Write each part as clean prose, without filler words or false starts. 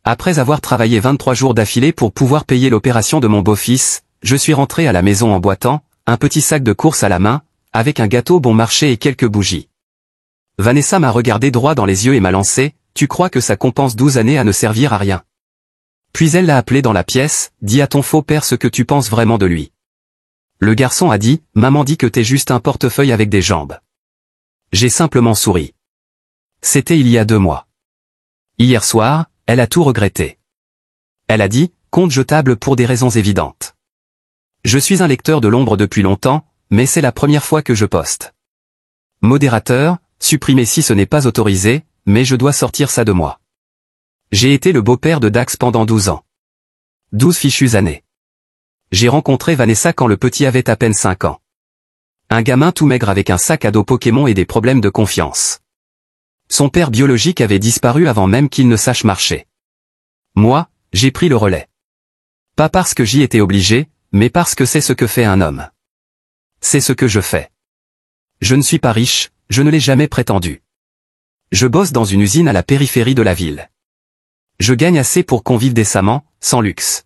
Après avoir travaillé 23 jours d'affilée pour pouvoir payer l'opération de mon beau-fils, je suis rentré à la maison en boitant, un petit sac de course à la main, avec un gâteau bon marché et quelques bougies. Vanessa m'a regardé droit dans les yeux et m'a lancé, « Tu crois que ça compense 12 années à ne servir à rien ?» Puis elle l'a appelé dans la pièce, « Dis à ton faux père ce que tu penses vraiment de lui. » Le garçon a dit, « Maman dit que t'es juste un portefeuille avec des jambes. » J'ai simplement souri. C'était il y a 2 mois. Hier soir, elle a tout regretté. Elle a dit, compte jetable pour des raisons évidentes. Je suis un lecteur de l'ombre depuis longtemps, mais c'est la première fois que je poste. Modérateur, supprimez si ce n'est pas autorisé, mais je dois sortir ça de moi. J'ai été le beau-père de Dax pendant 12 ans. 12 fichues années. J'ai rencontré Vanessa quand le petit avait à peine 5 ans. Un gamin tout maigre avec un sac à dos Pokémon et des problèmes de confiance. Son père biologique avait disparu avant même qu'il ne sache marcher. Moi, j'ai pris le relais. Pas parce que j'y étais obligé, mais parce que c'est ce que fait un homme. C'est ce que je fais. Je ne suis pas riche, je ne l'ai jamais prétendu. Je bosse dans une usine à la périphérie de la ville. Je gagne assez pour qu'on vive décemment, sans luxe.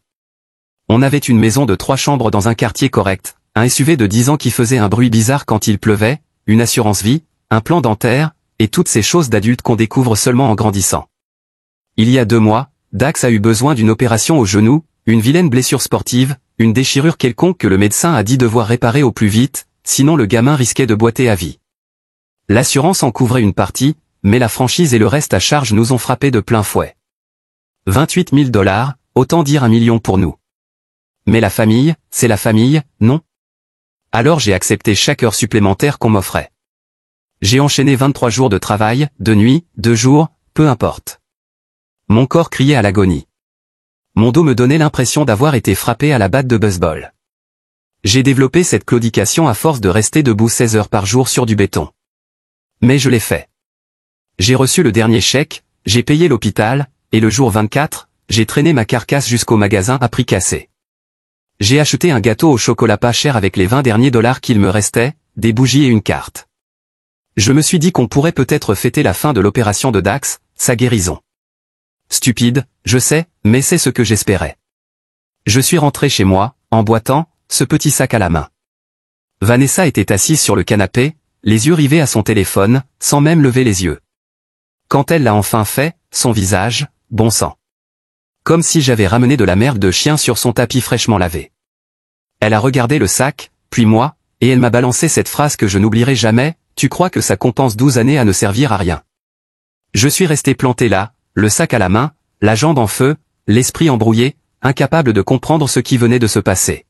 On avait une maison de 3 chambres dans un quartier correct, un SUV de 10 ans qui faisait un bruit bizarre quand il pleuvait, une assurance vie, un plan dentaire, et toutes ces choses d'adultes qu'on découvre seulement en grandissant. Il y a 2 mois, Dax a eu besoin d'une opération au genou, une vilaine blessure sportive, une déchirure quelconque que le médecin a dit devoir réparer au plus vite, sinon le gamin risquait de boiter à vie. L'assurance en couvrait une partie, mais la franchise et le reste à charge nous ont frappé de plein fouet. 28 000 $, autant dire 1 million pour nous. Mais la famille, c'est la famille, non? Alors j'ai accepté chaque heure supplémentaire qu'on m'offrait. J'ai enchaîné 23 jours de travail, de nuit, de jour, peu importe. Mon corps criait à l'agonie. Mon dos me donnait l'impression d'avoir été frappé à la batte de baseball. J'ai développé cette claudication à force de rester debout 16 heures par jour sur du béton. Mais je l'ai fait. J'ai reçu le dernier chèque, j'ai payé l'hôpital, et le jour 24, j'ai traîné ma carcasse jusqu'au magasin à prix cassé. J'ai acheté un gâteau au chocolat pas cher avec les 20 derniers dollars qu'il me restait, des bougies et une carte. Je me suis dit qu'on pourrait peut-être fêter la fin de l'opération de Dax, sa guérison. Stupide, je sais, mais c'est ce que j'espérais. Je suis rentré chez moi, en boitant, ce petit sac à la main. Vanessa était assise sur le canapé, les yeux rivés à son téléphone, sans même lever les yeux. Quand elle l'a enfin fait, son visage, bon sang. Comme si j'avais ramené de la merde de chien sur son tapis fraîchement lavé. Elle a regardé le sac, puis moi, et elle m'a balancé cette phrase que je n'oublierai jamais, « Tu crois que ça compense 12 années à ne servir à rien ?» Je suis resté planté là, le sac à la main, la jambe en feu, l'esprit embrouillé, incapable de comprendre ce qui venait de se passer.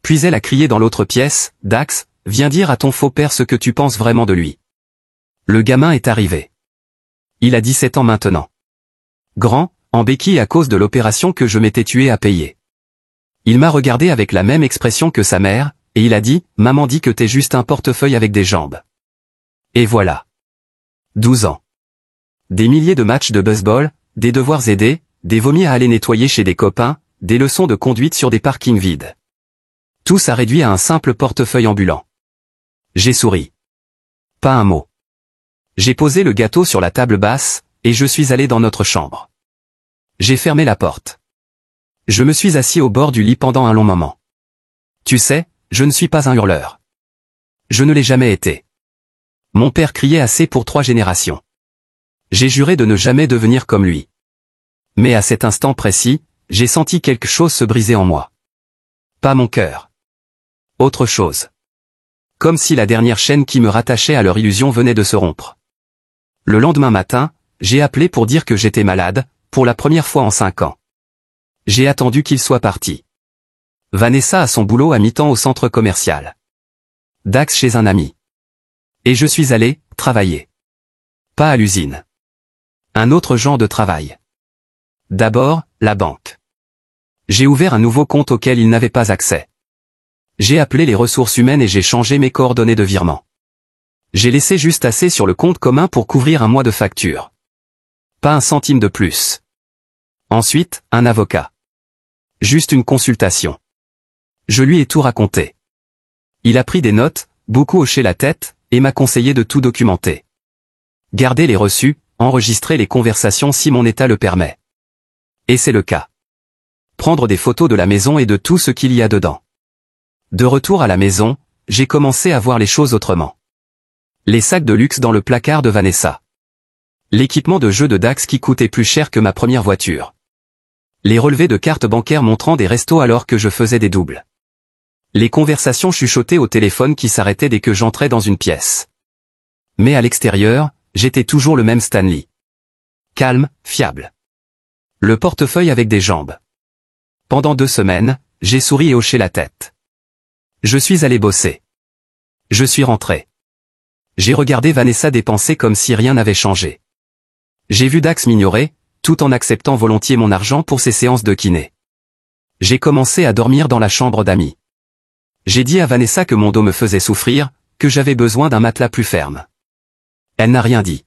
Puis elle a crié dans l'autre pièce, « Dax, viens dire à ton faux père ce que tu penses vraiment de lui. » Le gamin est arrivé. Il a 17 ans maintenant. Grand, en béquille à cause de l'opération que je m'étais tué à payer. Il m'a regardé avec la même expression que sa mère, et il a dit, « Maman dit que t'es juste un portefeuille avec des jambes. » Et voilà. 12 ans. Des milliers de matchs de baseball, des devoirs aidés, des vomis à aller nettoyer chez des copains, des leçons de conduite sur des parkings vides. Tout ça réduit à un simple portefeuille ambulant. J'ai souri. Pas un mot. J'ai posé le gâteau sur la table basse, et je suis allé dans notre chambre. J'ai fermé la porte. Je me suis assis au bord du lit pendant un long moment. Tu sais, je ne suis pas un hurleur. Je ne l'ai jamais été. Mon père criait assez pour 3 générations. J'ai juré de ne jamais devenir comme lui. Mais à cet instant précis, j'ai senti quelque chose se briser en moi. Pas mon cœur. Autre chose. Comme si la dernière chaîne qui me rattachait à leur illusion venait de se rompre. Le lendemain matin, j'ai appelé pour dire que j'étais malade, pour la première fois en 5 ans. J'ai attendu qu'il soit parti. Vanessa a son boulot à mi-temps au centre commercial. Dax chez un ami. Et je suis allé, travailler. Pas à l'usine. Un autre genre de travail. D'abord, la banque. J'ai ouvert un nouveau compte auquel il n'avait pas accès. J'ai appelé les ressources humaines et j'ai changé mes coordonnées de virement. J'ai laissé juste assez sur le compte commun pour couvrir un mois de facture. Pas un centime de plus. Ensuite, un avocat. Juste une consultation. Je lui ai tout raconté. Il a pris des notes, beaucoup hoché la tête, et m'a conseillé de tout documenter. Garder les reçus, enregistrer les conversations si mon état le permet. Et c'est le cas. Prendre des photos de la maison et de tout ce qu'il y a dedans. De retour à la maison, j'ai commencé à voir les choses autrement. Les sacs de luxe dans le placard de Vanessa. L'équipement de jeu de Dax qui coûtait plus cher que ma première voiture. Les relevés de cartes bancaires montrant des restos alors que je faisais des doubles. Les conversations chuchotées au téléphone qui s'arrêtaient dès que j'entrais dans une pièce. Mais à l'extérieur, j'étais toujours le même Stanley. Calme, fiable. Le portefeuille avec des jambes. Pendant 2 semaines, j'ai souri et hoché la tête. Je suis allé bosser. Je suis rentré. J'ai regardé Vanessa dépenser comme si rien n'avait changé. J'ai vu Dax m'ignorer, tout en acceptant volontiers mon argent pour ses séances de kiné. J'ai commencé à dormir dans la chambre d'amis. J'ai dit à Vanessa que mon dos me faisait souffrir, que j'avais besoin d'un matelas plus ferme. Elle n'a rien dit.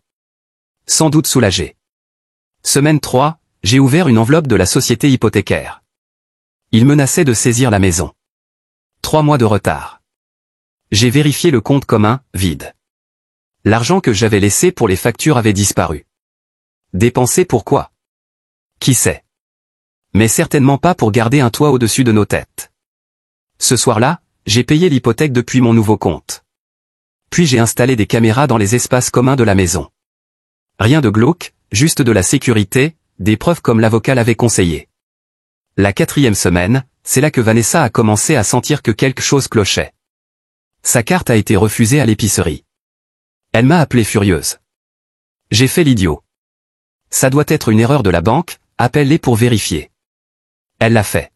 Sans doute soulagée. Semaine 3, j'ai ouvert une enveloppe de la société hypothécaire. Il menaçait de saisir la maison. 3 mois de retard. J'ai vérifié le compte commun, vide. L'argent que j'avais laissé pour les factures avait disparu. Dépensé pour quoi? Qui sait? Mais certainement pas pour garder un toit au-dessus de nos têtes. Ce soir-là, j'ai payé l'hypothèque depuis mon nouveau compte. Puis j'ai installé des caméras dans les espaces communs de la maison. Rien de glauque, juste de la sécurité, des preuves comme l'avocat l'avait conseillé. La 4e semaine, c'est là que Vanessa a commencé à sentir que quelque chose clochait. Sa carte a été refusée à l'épicerie. Elle m'a appelé furieuse. J'ai fait l'idiot. Ça doit être une erreur de la banque, appelle-les pour vérifier. Elle l'a fait.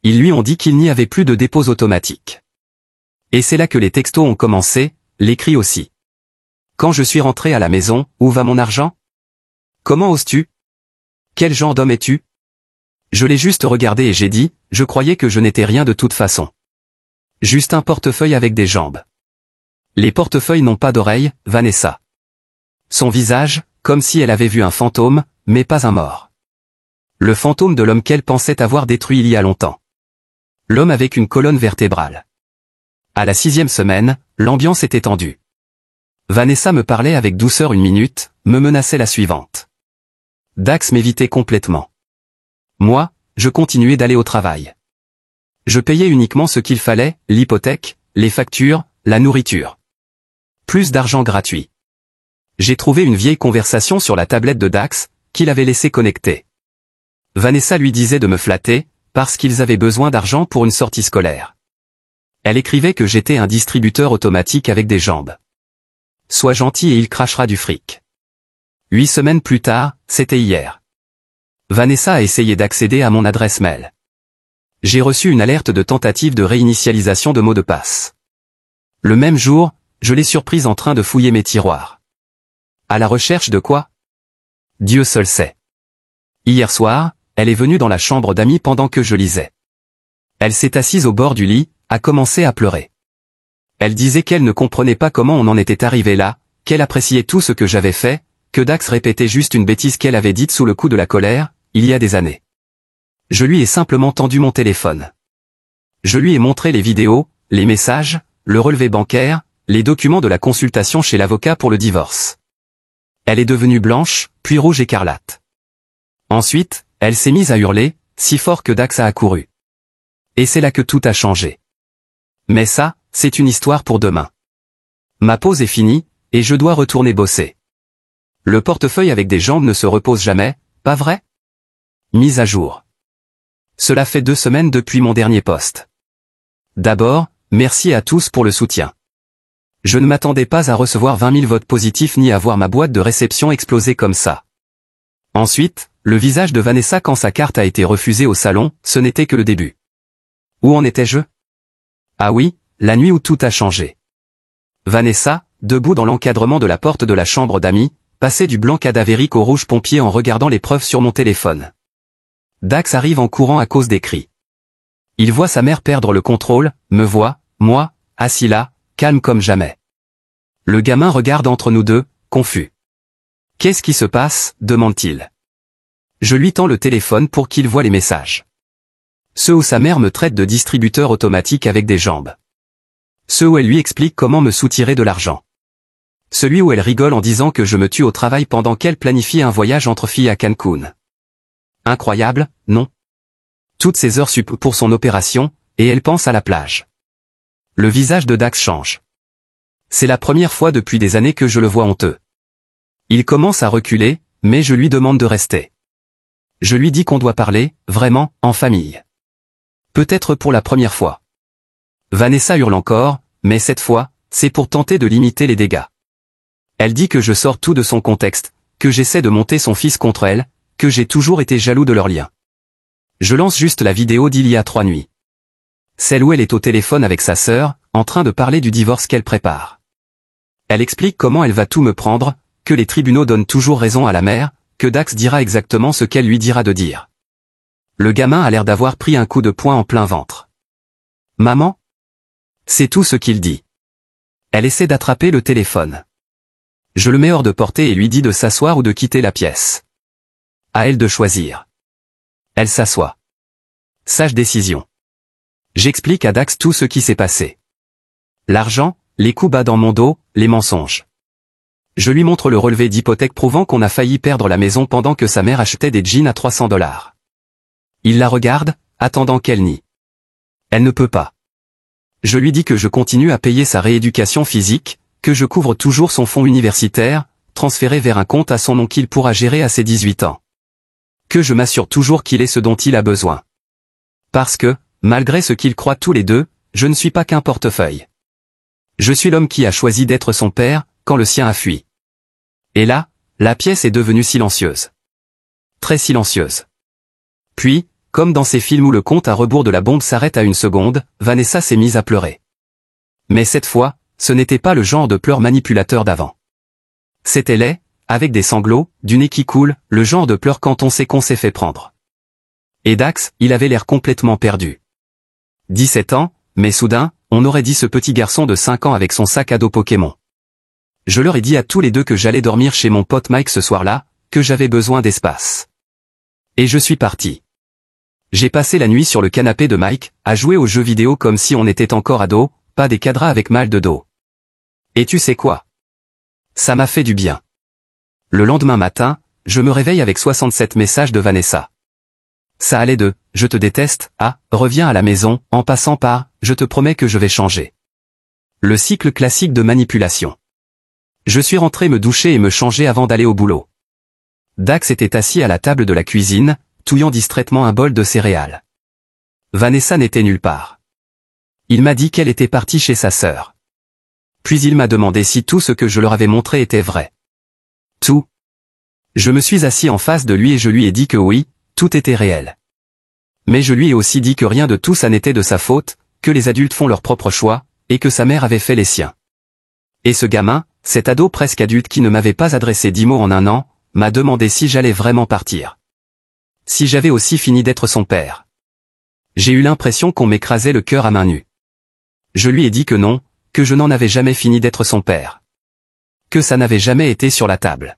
Ils lui ont dit qu'il n'y avait plus de dépôt automatique. Et c'est là que les textos ont commencé, les cris aussi. Quand je suis rentré à la maison, où va mon argent? Comment oses-tu? Quel genre d'homme es-tu? Je l'ai juste regardé et j'ai dit, je croyais que je n'étais rien de toute façon. Juste un portefeuille avec des jambes. Les portefeuilles n'ont pas d'oreilles, Vanessa. Son visage, comme si elle avait vu un fantôme, mais pas un mort. Le fantôme de l'homme qu'elle pensait avoir détruit il y a longtemps. L'homme avec une colonne vertébrale. À la 6e semaine, l'ambiance était tendue. Vanessa me parlait avec douceur 1 minute, me menaçait la suivante. Dax m'évitait complètement. Moi, je continuais d'aller au travail. Je payais uniquement ce qu'il fallait, l'hypothèque, les factures, la nourriture. Plus d'argent gratuit. J'ai trouvé une vieille conversation sur la tablette de Dax, qu'il avait laissé connecter. Vanessa lui disait de me flatter, parce qu'ils avaient besoin d'argent pour une sortie scolaire. Elle écrivait que j'étais un distributeur automatique avec des jambes. Sois gentil et il crachera du fric. 8 semaines plus tard, c'était hier. Vanessa a essayé d'accéder à mon adresse mail. J'ai reçu une alerte de tentative de réinitialisation de mot de passe. Le même jour, je l'ai surprise en train de fouiller mes tiroirs. À la recherche de quoi? Dieu seul sait. Hier soir, elle est venue dans la chambre d'amis pendant que je lisais. Elle s'est assise au bord du lit, a commencé à pleurer. Elle disait qu'elle ne comprenait pas comment on en était arrivé là, qu'elle appréciait tout ce que j'avais fait, que Dax répétait juste une bêtise qu'elle avait dite sous le coup de la colère, il y a des années. Je lui ai simplement tendu mon téléphone. Je lui ai montré les vidéos, les messages, le relevé bancaire, les documents de la consultation chez l'avocat pour le divorce. Elle est devenue blanche, puis rouge écarlate. Ensuite, elle s'est mise à hurler, si fort que Dax a accouru. Et c'est là que tout a changé. Mais ça, c'est une histoire pour demain. Ma pause est finie, et je dois retourner bosser. Le portefeuille avec des jambes ne se repose jamais, pas vrai? Mise à jour. Cela fait 2 semaines depuis mon dernier post. D'abord, merci à tous pour le soutien. Je ne m'attendais pas à recevoir 20 000 votes positifs ni à voir ma boîte de réception exploser comme ça. Ensuite, le visage de Vanessa quand sa carte a été refusée au salon, ce n'était que le début. Où en étais-je? Ah oui, la nuit où tout a changé. Vanessa, debout dans l'encadrement de la porte de la chambre d'amis, passait du blanc cadavérique au rouge pompier en regardant les preuves sur mon téléphone. Dax arrive en courant à cause des cris. Il voit sa mère perdre le contrôle, me voit, moi, assis là, calme comme jamais. Le gamin regarde entre nous deux, confus. « Qu'est-ce qui se passe ?» demande-t-il. Je lui tends le téléphone pour qu'il voie les messages. Ceux où sa mère me traite de distributeur automatique avec des jambes. Ceux où elle lui explique comment me soutirer de l'argent. Celui où elle rigole en disant que je me tue au travail pendant qu'elle planifie un voyage entre filles à Cancun. Incroyable, non? Toutes ces heures sup pour son opération, et elle pense à la plage. Le visage de Dax change. C'est la première fois depuis des années que je le vois honteux. Il commence à reculer, mais je lui demande de rester. Je lui dis qu'on doit parler, vraiment, en famille. Peut-être pour la première fois. Vanessa hurle encore, mais cette fois, c'est pour tenter de limiter les dégâts. Elle dit que je sors tout de son contexte, que j'essaie de monter son fils contre elle, que j'ai toujours été jaloux de leur lien. Je lance juste la vidéo d'il y a 3 nuits. Celle où elle est au téléphone avec sa sœur, en train de parler du divorce qu'elle prépare. Elle explique comment elle va tout me prendre, que les tribunaux donnent toujours raison à la mère, que Dax dira exactement ce qu'elle lui dira de dire. Le gamin a l'air d'avoir pris un coup de poing en plein ventre. Maman? C'est tout ce qu'il dit. Elle essaie d'attraper le téléphone. Je le mets hors de portée et lui dis de s'asseoir ou de quitter la pièce. À elle de choisir. Elle s'assoit. Sage décision. J'explique à Dax tout ce qui s'est passé. L'argent, les coups bas dans mon dos, les mensonges. Je lui montre le relevé d'hypothèque prouvant qu'on a failli perdre la maison pendant que sa mère achetait des jeans à 300 $. Il la regarde, attendant qu'elle nie. Elle ne peut pas. Je lui dis que je continue à payer sa rééducation physique, que je couvre toujours son fonds universitaire, transféré vers un compte à son nom qu'il pourra gérer à ses 18 ans. Que je m'assure toujours qu'il ait ce dont il a besoin. Parce que, malgré ce qu'ils croient tous les deux, je ne suis pas qu'un portefeuille. Je suis l'homme qui a choisi d'être son père, quand le sien a fui. Et là, la pièce est devenue silencieuse. Très silencieuse. Puis, comme dans ces films où le compte à rebours de la bombe s'arrête à 1 seconde, Vanessa s'est mise à pleurer. Mais cette fois, ce n'était pas le genre de pleurs manipulateur d'avant. C'était laid, avec des sanglots, du nez qui coule, le genre de pleurs quand on sait qu'on s'est fait prendre. Et Dax, il avait l'air complètement perdu. 17 ans, mais soudain, on aurait dit ce petit garçon de 5 ans avec son sac à dos Pokémon. Je leur ai dit à tous les deux que j'allais dormir chez mon pote Mike ce soir-là, que j'avais besoin d'espace. Et je suis parti. J'ai passé la nuit sur le canapé de Mike, à jouer aux jeux vidéo comme si on était encore ado, pas des cadras avec mal de dos. Et tu sais quoi? Ça m'a fait du bien. Le lendemain matin, je me réveille avec 67 messages de Vanessa. Ça allait de « je te déteste » à « reviens à la maison » en passant par « je te promets que je vais changer ». Le cycle classique de manipulation. Je suis rentré me doucher et me changer avant d'aller au boulot. Dax était assis à la table de la cuisine, touillant distraitement un bol de céréales. Vanessa n'était nulle part. Il m'a dit qu'elle était partie chez sa sœur. Puis il m'a demandé si tout ce que je leur avais montré était vrai. Tout. Je me suis assis en face de lui et je lui ai dit que oui, tout était réel. Mais je lui ai aussi dit que rien de tout ça n'était de sa faute, que les adultes font leurs propres choix, et que sa mère avait fait les siens. Et ce gamin, cet ado presque adulte qui ne m'avait pas adressé 10 mots en 1 an, m'a demandé si j'allais vraiment partir. Si j'avais aussi fini d'être son père. J'ai eu l'impression qu'on m'écrasait le cœur à main nue. Je lui ai dit que non, que je n'en avais jamais fini d'être son père. Que ça n'avait jamais été sur la table.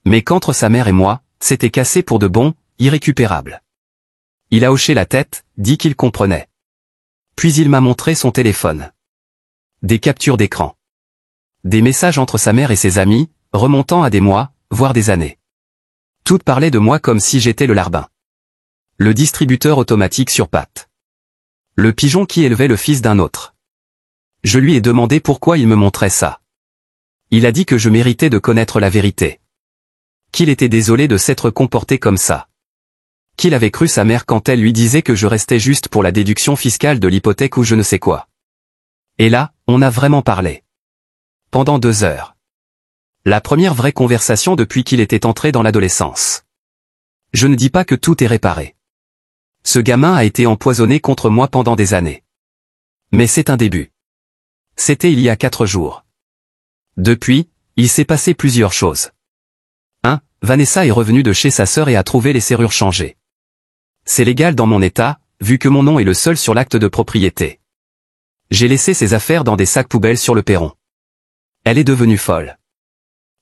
Mais qu'entre sa mère et moi, c'était cassé pour de bon, irrécupérable. Il a hoché la tête, dit qu'il comprenait. Puis il m'a montré son téléphone. Des captures d'écran. Des messages entre sa mère et ses amis, remontant à des mois, voire des années. Toutes parlaient de moi comme si j'étais le larbin. Le distributeur automatique sur pattes. Le pigeon qui élevait le fils d'un autre. Je lui ai demandé pourquoi il me montrait ça. Il a dit que je méritais de connaître la vérité. Qu'il était désolé de s'être comporté comme ça. Qu'il avait cru sa mère quand elle lui disait que je restais juste pour la déduction fiscale de l'hypothèque ou je ne sais quoi. Et là, on a vraiment parlé. Pendant 2 heures. La première vraie conversation depuis qu'il était entré dans l'adolescence. Je ne dis pas que tout est réparé. Ce gamin a été empoisonné contre moi pendant des années. Mais c'est un début. C'était il y a 4 jours. Depuis, il s'est passé plusieurs choses. 1. Vanessa est revenue de chez sa sœur et a trouvé les serrures changées. C'est légal dans mon état, vu que mon nom est le seul sur l'acte de propriété. J'ai laissé ses affaires dans des sacs poubelles sur le perron. Elle est devenue folle.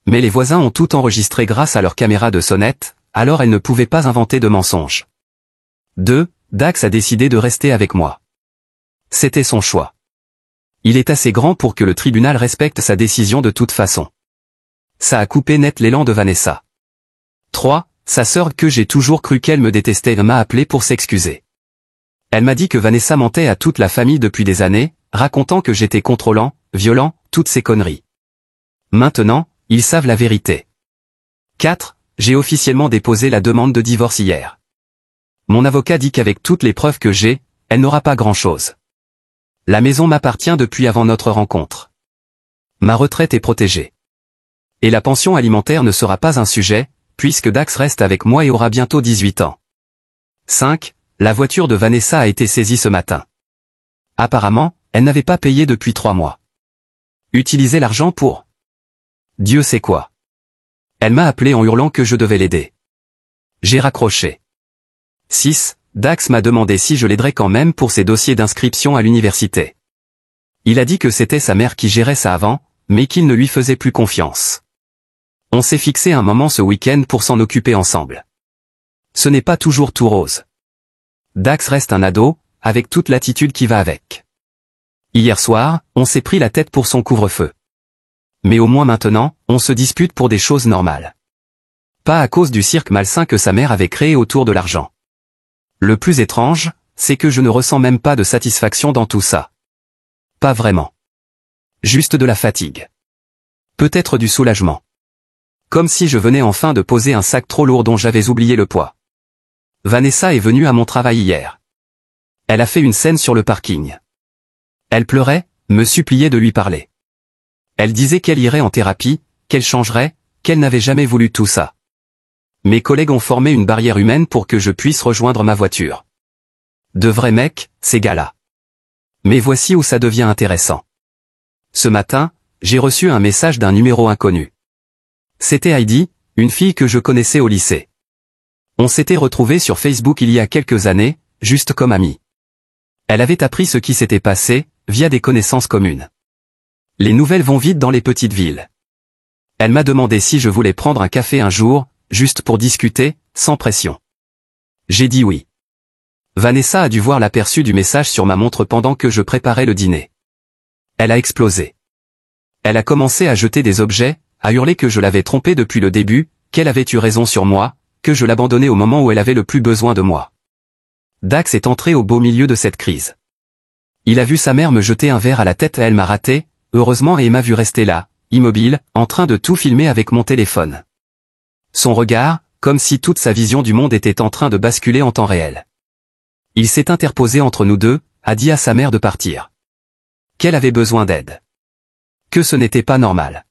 Mais les voisins ont tout enregistré grâce à leur caméra de sonnette, alors elle ne pouvait pas inventer de mensonges. 2. Dax a décidé de rester avec moi. C'était son choix. Il est assez grand pour que le tribunal respecte sa décision de toute façon. Ça a coupé net l'élan de Vanessa. 3. sa sœur que j'ai toujours cru qu'elle me détestait m'a appelé pour s'excuser. Elle m'a dit que Vanessa mentait à toute la famille depuis des années, racontant que j'étais contrôlant, violent, toutes ces conneries. Maintenant, ils savent la vérité. 4. J'ai officiellement déposé la demande de divorce hier. Mon avocat dit qu'avec toutes les preuves que j'ai, elle n'aura pas grand-chose. La maison m'appartient depuis avant notre rencontre. Ma retraite est protégée. Et la pension alimentaire ne sera pas un sujet, puisque Dax reste avec moi et aura bientôt 18 ans. 5. La voiture de Vanessa a été saisie ce matin. Apparemment, elle n'avait pas payé depuis 3 mois. Utiliser l'argent pour Dieu sait quoi. Elle m'a appelé en hurlant que je devais l'aider. J'ai raccroché. 6. Dax m'a demandé si je l'aiderais quand même pour ses dossiers d'inscription à l'université. Il a dit que c'était sa mère qui gérait ça avant, mais qu'il ne lui faisait plus confiance. On s'est fixé un moment ce week-end pour s'en occuper ensemble. Ce n'est pas toujours tout rose. Dax reste un ado, avec toute l'attitude qui va avec. Hier soir, on s'est pris la tête pour son couvre-feu. Mais au moins maintenant, on se dispute pour des choses normales. Pas à cause du cirque malsain que sa mère avait créé autour de l'argent. Le plus étrange, c'est que je ne ressens même pas de satisfaction dans tout ça. Pas vraiment. Juste de la fatigue. Peut-être du soulagement. Comme si je venais enfin de poser un sac trop lourd dont j'avais oublié le poids. Vanessa est venue à mon travail hier. Elle a fait une scène sur le parking. Elle pleurait, me suppliait de lui parler. Elle disait qu'elle irait en thérapie, qu'elle changerait, qu'elle n'avait jamais voulu tout ça. Mes collègues ont formé une barrière humaine pour que je puisse rejoindre ma voiture. De vrais mecs, ces gars-là. Mais voici où ça devient intéressant. Ce matin, j'ai reçu un message d'un numéro inconnu. C'était Heidi, une fille que je connaissais au lycée. On s'était retrouvés sur Facebook il y a quelques années, juste comme amis. Elle avait appris ce qui s'était passé, via des connaissances communes. Les nouvelles vont vite dans les petites villes. Elle m'a demandé si je voulais prendre un café un jour, juste pour discuter, sans pression. J'ai dit oui. Vanessa a dû voir l'aperçu du message sur ma montre pendant que je préparais le dîner. Elle a explosé. Elle a commencé à jeter des objets, à hurler que je l'avais trompée depuis le début, qu'elle avait eu raison sur moi, que je l'abandonnais au moment où elle avait le plus besoin de moi. Dax est entré au beau milieu de cette crise. Il a vu sa mère me jeter un verre à la tête et elle m'a raté, heureusement, et m'a vu rester là, immobile, en train de tout filmer avec mon téléphone. Son regard, comme si toute sa vision du monde était en train de basculer en temps réel. Il s'est interposé entre nous deux, a dit à sa mère de partir. Qu'elle avait besoin d'aide. Que ce n'était pas normal.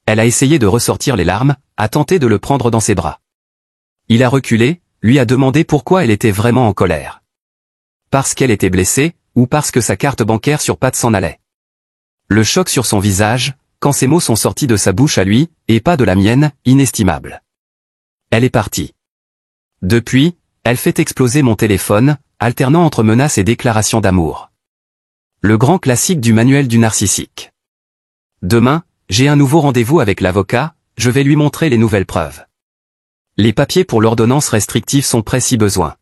Elle a essayé de ressortir les larmes, a tenté de le prendre dans ses bras. Il a reculé, lui a demandé pourquoi elle était vraiment en colère. Parce qu'elle était blessée, ou parce que sa carte bancaire sur pattes s'en allait. Le choc sur son visage, quand ces mots sont sortis de sa bouche à lui, et pas de la mienne, inestimable. Elle est partie. Depuis, elle fait exploser mon téléphone, alternant entre menaces et déclarations d'amour. Le grand classique du manuel du narcissique. Demain, j'ai un nouveau rendez-vous avec l'avocat, je vais lui montrer les nouvelles preuves. Les papiers pour l'ordonnance restrictive sont prêts si besoin.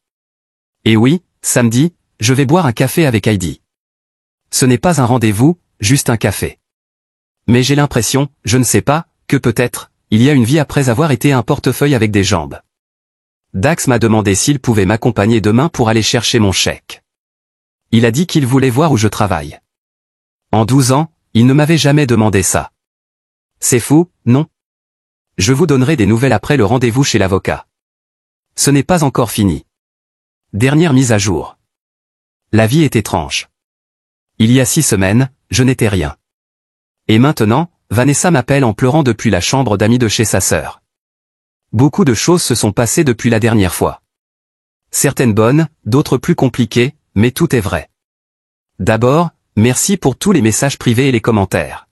Et oui, samedi, je vais boire un café avec Heidi. Ce n'est pas un rendez-vous, juste un café. Mais j'ai l'impression, je ne sais pas, que peut-être, il y a une vie après avoir été un portefeuille avec des jambes. Dax m'a demandé s'il pouvait m'accompagner demain pour aller chercher mon chèque. Il a dit qu'il voulait voir où je travaille. En 12 ans, il ne m'avait jamais demandé ça. C'est fou, non? Je vous donnerai des nouvelles après le rendez-vous chez l'avocat. Ce n'est pas encore fini. Dernière mise à jour. La vie est étrange. Il y a 6 semaines, je n'étais rien. Et maintenant, Vanessa m'appelle en pleurant depuis la chambre d'amis de chez sa sœur. Beaucoup de choses se sont passées depuis la dernière fois. Certaines bonnes, d'autres plus compliquées, mais tout est vrai. D'abord, merci pour tous les messages privés et les commentaires.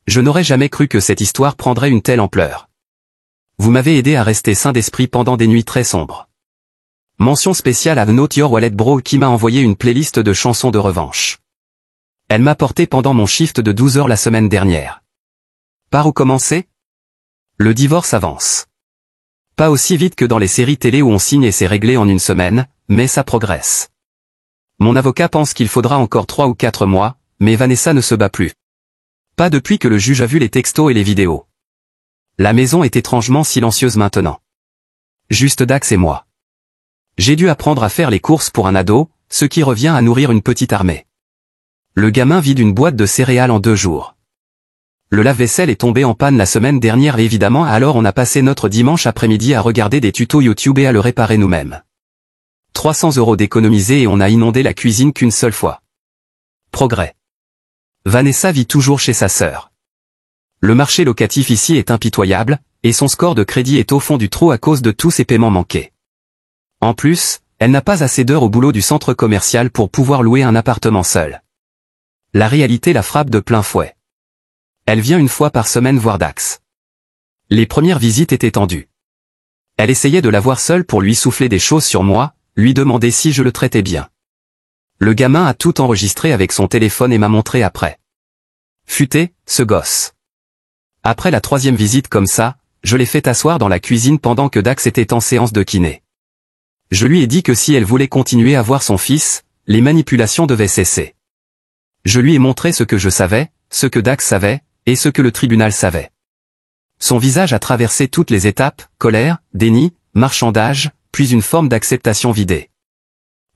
Je n'aurais jamais cru que cette histoire prendrait une telle ampleur. Vous m'avez aidé à rester sain d'esprit pendant des nuits très sombres. Mention spéciale à Note Your Wallet Bro qui m'a envoyé une playlist de chansons de revanche. Elle m'a porté pendant mon shift de 12 heures la semaine dernière. Par où commencer? Le divorce avance. Pas aussi vite que dans les séries télé où on signe et c'est réglé en une semaine, mais ça progresse. Mon avocat pense qu'il faudra encore 3 ou 4 mois, mais Vanessa ne se bat plus. Pas depuis que le juge a vu les textos et les vidéos. La maison est étrangement silencieuse maintenant. juste Dax et moi. J'ai dû apprendre à faire les courses pour un ado, ce qui revient à nourrir une petite armée. Le gamin vide une boîte de céréales en 2 jours. Le lave-vaisselle est tombé en panne la semaine dernière et évidemment alors on a passé notre dimanche après-midi à regarder des tutos YouTube et à le réparer nous-mêmes. 300 € d'économiser et on a inondé la cuisine qu'une seule fois. Progrès. Vanessa vit toujours chez sa sœur. Le marché locatif ici est impitoyable, et son score de crédit est au fond du trou à cause de tous ses paiements manqués. En plus, elle n'a pas assez d'heures au boulot du centre commercial pour pouvoir louer un appartement seul. La réalité la frappe de plein fouet. Elle vient une fois par semaine voir Dax. Les premières visites étaient tendues. Elle essayait de la voir seule pour lui souffler des choses sur moi, lui demander si je le traitais bien. Le gamin a tout enregistré avec son téléphone et m'a montré après. Futé, ce gosse. Après la 3e visite comme ça, je l'ai fait asseoir dans la cuisine pendant que Dax était en séance de kiné. Je lui ai dit que si elle voulait continuer à voir son fils, les manipulations devaient cesser. Je lui ai montré ce que je savais, ce que Dax savait, et ce que le tribunal savait. Son visage a traversé toutes les étapes, colère, déni, marchandage, puis une forme d'acceptation vidée.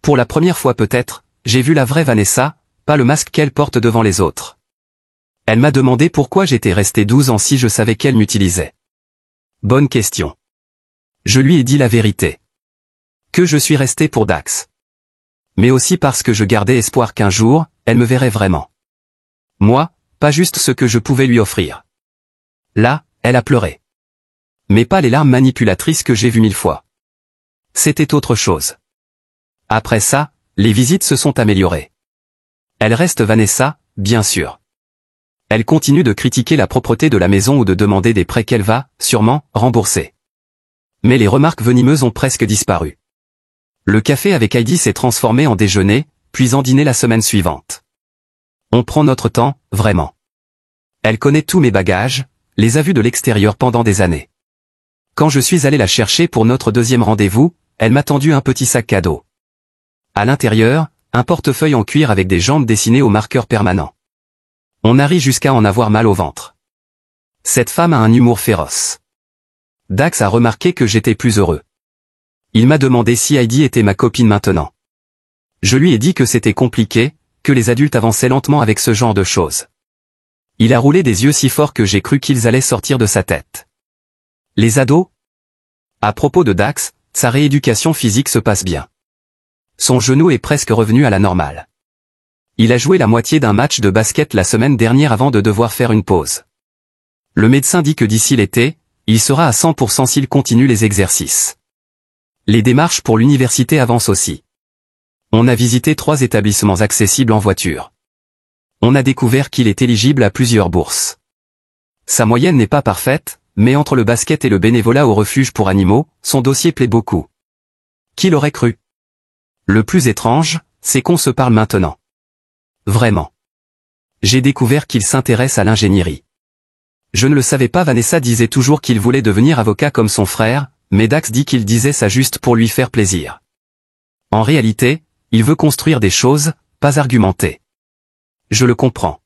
Pour la première fois peut-être, j'ai vu la vraie Vanessa, pas le masque qu'elle porte devant les autres. Elle m'a demandé pourquoi j'étais resté 12 ans si je savais qu'elle m'utilisait. Bonne question. Je lui ai dit la vérité. Que je suis resté pour Dax. Mais aussi parce que je gardais espoir qu'un jour, elle me verrait vraiment. Moi, pas juste ce que je pouvais lui offrir. Là, elle a pleuré. Mais pas les larmes manipulatrices que j'ai vues 1000 fois. C'était autre chose. Après ça, les visites se sont améliorées. Elle reste Vanessa, bien sûr. Elle continue de critiquer la propreté de la maison ou de demander des prêts qu'elle va, sûrement, rembourser. Mais les remarques venimeuses ont presque disparu. Le café avec Heidi s'est transformé en déjeuner, puis en dîner la semaine suivante. On prend notre temps, vraiment. Elle connaît tous mes bagages, les a vus de l'extérieur pendant des années. Quand je suis allé la chercher pour notre 2e rendez-vous, elle m'a tendu un petit sac cadeau. À l'intérieur, un portefeuille en cuir avec des jambes dessinées au marqueur permanent. On a ri jusqu'à en avoir mal au ventre. Cette femme a un humour féroce. Dax a remarqué que j'étais plus heureux. Il m'a demandé si Heidi était ma copine maintenant. Je lui ai dit que c'était compliqué, que les adultes avançaient lentement avec ce genre de choses. Il a roulé des yeux si fort que j'ai cru qu'ils allaient sortir de sa tête. Les ados? À propos de Dax, sa rééducation physique se passe bien. Son genou est presque revenu à la normale. Il a joué la moitié d'un match de basket la semaine dernière avant de devoir faire une pause. Le médecin dit que d'ici l'été, il sera à 100% s'il continue les exercices. Les démarches pour l'université avancent aussi. On a visité 3 établissements accessibles en voiture. On a découvert qu'il est éligible à plusieurs bourses. Sa moyenne n'est pas parfaite, mais entre le basket et le bénévolat au refuge pour animaux, son dossier plaît beaucoup. Qui l'aurait cru? Le plus étrange, c'est qu'on se parle maintenant. Vraiment. J'ai découvert qu'il s'intéresse à l'ingénierie. Je ne le savais pas, Vanessa disait toujours qu'il voulait devenir avocat comme son frère, mais Dax dit qu'il disait ça juste pour lui faire plaisir. En réalité, il veut construire des choses, pas argumenter. Je le comprends.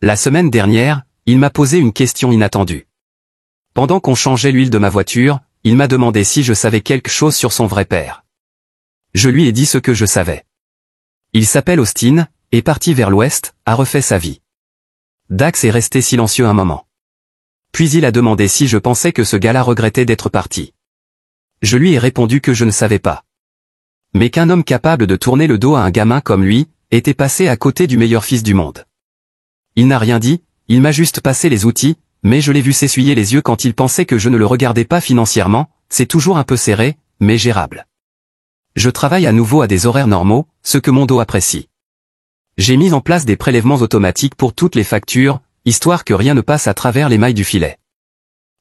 La semaine dernière, il m'a posé une question inattendue. Pendant qu'on changeait l'huile de ma voiture, il m'a demandé si je savais quelque chose sur son vrai père. Je lui ai dit ce que je savais. Il s'appelle Austin, est parti vers l'ouest, a refait sa vie. Dax est resté silencieux un moment. Puis il a demandé si je pensais que ce gars-là regrettait d'être parti. Je lui ai répondu que je ne savais pas. Mais qu'un homme capable de tourner le dos à un gamin comme lui, était passé à côté du meilleur fils du monde. Il n'a rien dit, il m'a juste passé les outils, mais je l'ai vu s'essuyer les yeux quand il pensait que je ne le regardais pas financièrement, c'est toujours un peu serré, mais gérable. Je travaille à nouveau à des horaires normaux, ce que mon dos apprécie. J'ai mis en place des prélèvements automatiques pour toutes les factures, histoire que rien ne passe à travers les mailles du filet.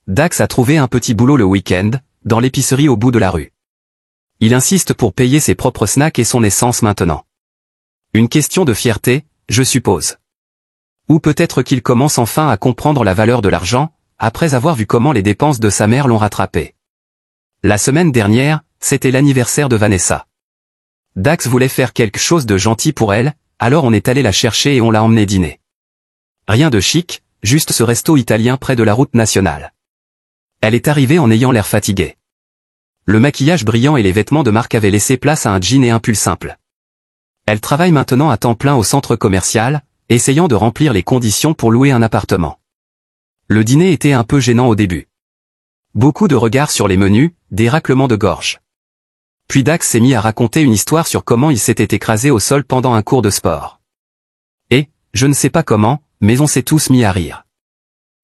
Dax a trouvé un petit boulot le week-end, dans l'épicerie au bout de la rue. Il insiste pour payer ses propres snacks et son essence maintenant. Une question de fierté, je suppose. Ou peut-être qu'il commence enfin à comprendre la valeur de l'argent, après avoir vu comment les dépenses de sa mère l'ont rattrapé. La semaine dernière, c'était l'anniversaire de Vanessa. Dax voulait faire quelque chose de gentil pour elle, alors on est allé la chercher et on l'a emmenée dîner. Rien de chic, juste ce resto italien près de la route nationale. Elle est arrivée en ayant l'air fatiguée. Le maquillage brillant et les vêtements de marque avaient laissé place à un jean et un pull simple. Elle travaille maintenant à temps plein au centre commercial, essayant de remplir les conditions pour louer un appartement. Le dîner était un peu gênant au début. Beaucoup de regards sur les menus, des raclements de gorge. Puis Dax s'est mis à raconter une histoire sur comment il s'était écrasé au sol pendant un cours de sport. Et, je ne sais pas comment, mais on s'est tous mis à rire.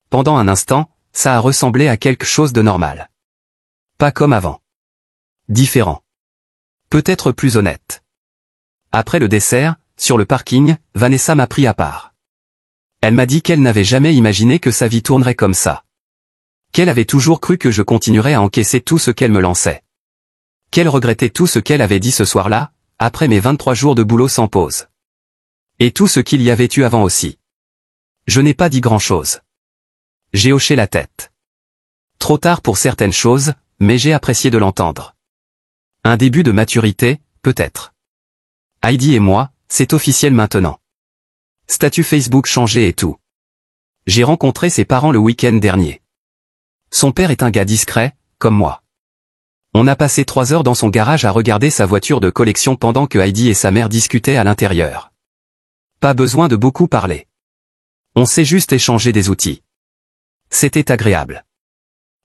Pendant un instant, ça a ressemblé à quelque chose de normal. Pas comme avant. Différent. Peut-être plus honnête. Après le dessert, sur le parking, Vanessa m'a pris à part. Elle m'a dit qu'elle n'avait jamais imaginé que sa vie tournerait comme ça. Qu'elle avait toujours cru que je continuerais à encaisser tout ce qu'elle me lançait. Qu'elle regrettait tout ce qu'elle avait dit ce soir-là, après mes 23 jours de boulot sans pause. Et tout ce qu'il y avait eu avant aussi. Je n'ai pas dit grand-chose. J'ai hoché la tête. Trop tard pour certaines choses, mais j'ai apprécié de l'entendre. Un début de maturité, peut-être. Heidi et moi, c'est officiel maintenant. Statut Facebook changé et tout. J'ai rencontré ses parents le week-end dernier. Son père est un gars discret, comme moi. On a passé 3 heures dans son garage à regarder sa voiture de collection pendant que Heidi et sa mère discutaient à l'intérieur. Pas besoin de beaucoup parler. On s'est juste échangé des outils. C'était agréable.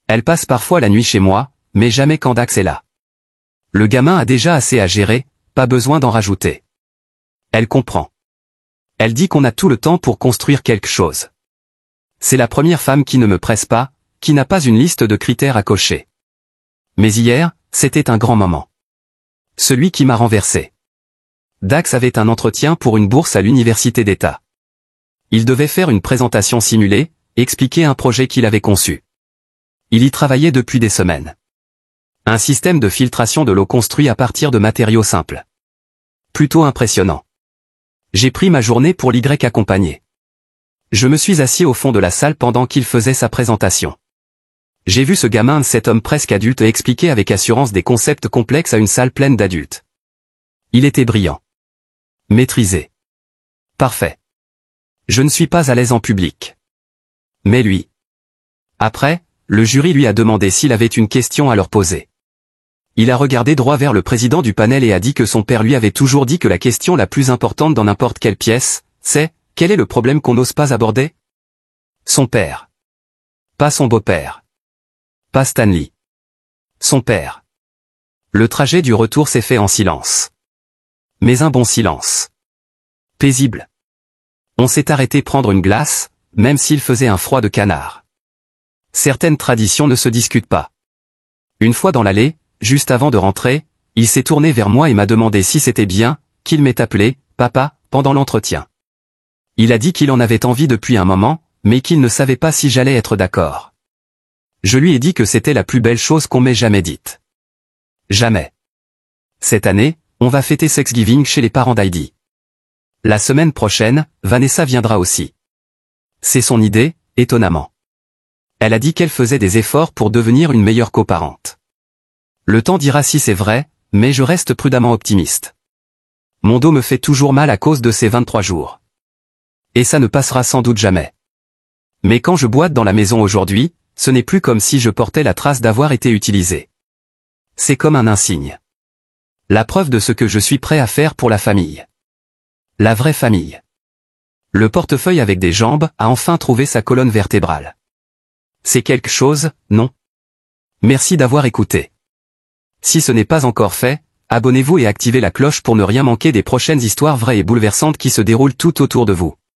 Elle passe parfois la nuit chez moi, mais jamais quand Dax est là. Le gamin a déjà assez à gérer, pas besoin d'en rajouter. Elle comprend. Elle dit qu'on a tout le temps pour construire quelque chose. C'est la première femme qui ne me presse pas, qui n'a pas une liste de critères à cocher. Mais hier, c'était un grand moment. Celui qui m'a renversé. Dax avait un entretien pour une bourse à l'université d'État. Il devait faire une présentation simulée, expliquer un projet qu'il avait conçu. Il y travaillait depuis des semaines. Un système de filtration de l'eau construit à partir de matériaux simples. Plutôt impressionnant. J'ai pris ma journée pour l'Y accompagner. Je me suis assis au fond de la salle pendant qu'il faisait sa présentation. J'ai vu ce gamin, cet homme presque adulte, expliquer avec assurance des concepts complexes à une salle pleine d'adultes. Il était brillant. Maîtrisé. Parfait. Je ne suis pas à l'aise en public. Mais lui. Après, le jury lui a demandé s'il avait une question à leur poser. Il a regardé droit vers le président du panel et a dit que son père lui avait toujours dit que la question la plus importante dans n'importe quelle pièce, c'est « Quel est le problème qu'on n'ose pas aborder ?» Son père. Pas son beau-père. Pas Stanley. Son père. Le trajet du retour s'est fait en silence. Mais un bon silence. Paisible. On s'est arrêté prendre une glace, même s'il faisait un froid de canard. Certaines traditions ne se discutent pas. Une fois dans l'allée, juste avant de rentrer, il s'est tourné vers moi et m'a demandé si c'était bien, qu'il m'ait appelé « papa » pendant l'entretien. Il a dit qu'il en avait envie depuis un moment, mais qu'il ne savait pas si j'allais être d'accord. Je lui ai dit que c'était la plus belle chose qu'on m'ait jamais dite. Jamais. Cette année, on va fêter Thanksgiving chez les parents d'Heidi. La semaine prochaine, Vanessa viendra aussi. C'est son idée, étonnamment. Elle a dit qu'elle faisait des efforts pour devenir une meilleure coparente. Le temps dira si c'est vrai, mais je reste prudemment optimiste. Mon dos me fait toujours mal à cause de ces 23 jours. Et ça ne passera sans doute jamais. Mais quand je boite dans la maison aujourd'hui, ce n'est plus comme si je portais la trace d'avoir été utilisé. C'est comme un insigne. La preuve de ce que je suis prêt à faire pour la famille. La vraie famille. Le portefeuille avec des jambes a enfin trouvé sa colonne vertébrale. C'est quelque chose, non? Merci d'avoir écouté. Si ce n'est pas encore fait, abonnez-vous et activez la cloche pour ne rien manquer des prochaines histoires vraies et bouleversantes qui se déroulent tout autour de vous.